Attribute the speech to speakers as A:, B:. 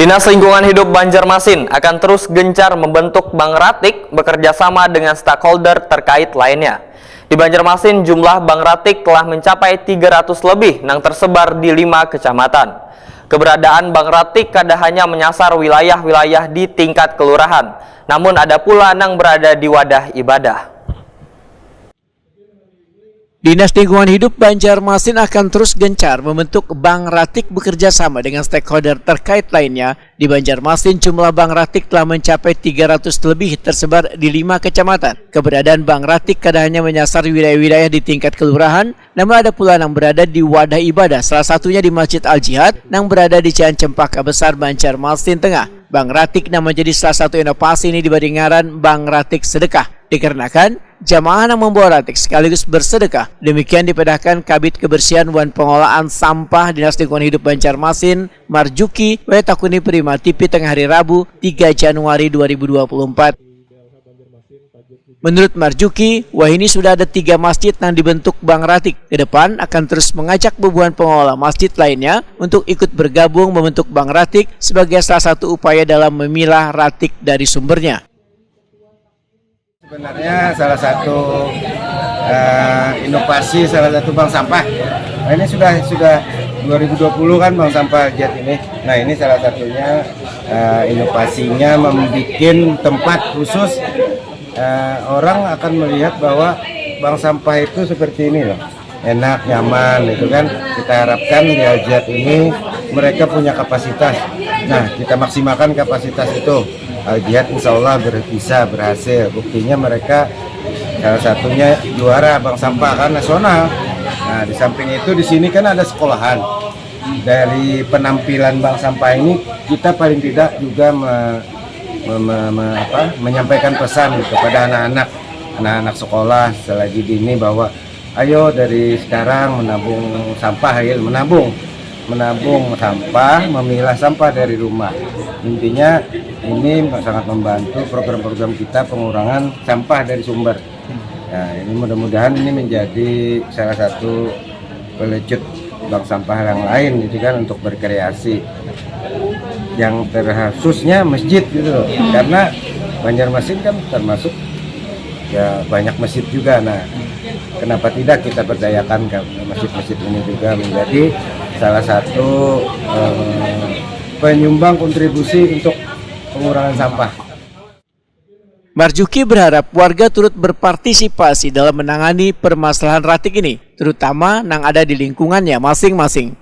A: Dinas Lingkungan Hidup Banjarmasin akan terus gencar membentuk Bank Ratik bekerja sama dengan stakeholder terkait lainnya. Di Banjarmasin, jumlah Bank Ratik telah mencapai 300 lebih yang tersebar di 5 kecamatan. Keberadaan Bank Ratik kada hanya menyasar wilayah-wilayah di tingkat kelurahan, namun ada pula yang berada di wadah ibadah.
B: Dinas Lingkungan Hidup Banjarmasin akan terus gencar membentuk Bank Ratik bekerja sama dengan stakeholder terkait lainnya. Di Banjarmasin, jumlah Bank Ratik telah mencapai 300 lebih tersebar di 5 kecamatan. Keberadaan Bank Ratik kada hanya menyasar wilayah-wilayah di tingkat kelurahan, namun ada pula yang berada di wadah ibadah, salah satunya di Masjid Al-Jihad yang berada di Jalan Cempaka Besar, Banjarmasin Tengah. Bank Ratik yang menjadi salah satu inovasi ini diberi ngaran Bank Ratik Sedekah, dikarenakan jamaah yang membawa ratik sekaligus bersedekah. Demikian dipedahkan Kabid Kebersihan dan Pengelolaan Sampah Dinas Lingkungan Hidup Banjarmasin, Marjuki, Wetakuni Prima TV tengah hari Rabu 3 Januari 2024. Menurut Marjuki, ini sudah ada 3 masjid yang dibentuk Bank Ratik. Ke depan akan terus mengajak beberapa pengelola masjid lainnya untuk ikut bergabung membentuk Bank Ratik sebagai salah satu upaya dalam memilah ratik dari sumbernya.
C: Sebenarnya salah satu inovasi salah satu bank sampah. Nah, ini sudah 2020 kan bank sampah Jat ini. Nah, ini salah satunya inovasinya membuat tempat khusus. Orang akan melihat bahwa bank sampah itu seperti ini loh, enak, nyaman, itu kan. Kita harapkan di Al-Jihad ini mereka punya kapasitas. Nah, kita maksimalkan kapasitas itu. Al-Jihad insya Allah bisa berhasil. Buktinya mereka salah satunya juara bank sampah kan nasional. Nah, di samping itu di sini kan ada sekolahan. Dari penampilan bank sampah ini kita paling tidak juga menyampaikan pesan kepada anak-anak sekolah selagi dini bahwa ayo dari sekarang menabung sampah, ya, menabung sampah, memilah sampah dari rumah. Intinya ini sangat membantu program-program kita pengurangan sampah dari sumber. Nah, ini mudah-mudahan ini menjadi salah satu pelecut bank sampah yang lain, itu kan, untuk berkreasi. Yang terkhususnya masjid gitu loh. Karena Banjarmasin kan termasuk ya banyak masjid juga. Nah, kenapa tidak kita berdayakan ke masjid-masjid ini juga menjadi salah satu penyumbang kontribusi untuk pengurangan sampah.
B: Marjuki berharap warga turut berpartisipasi dalam menangani permasalahan ratik ini, terutama yang ada di lingkungannya masing-masing.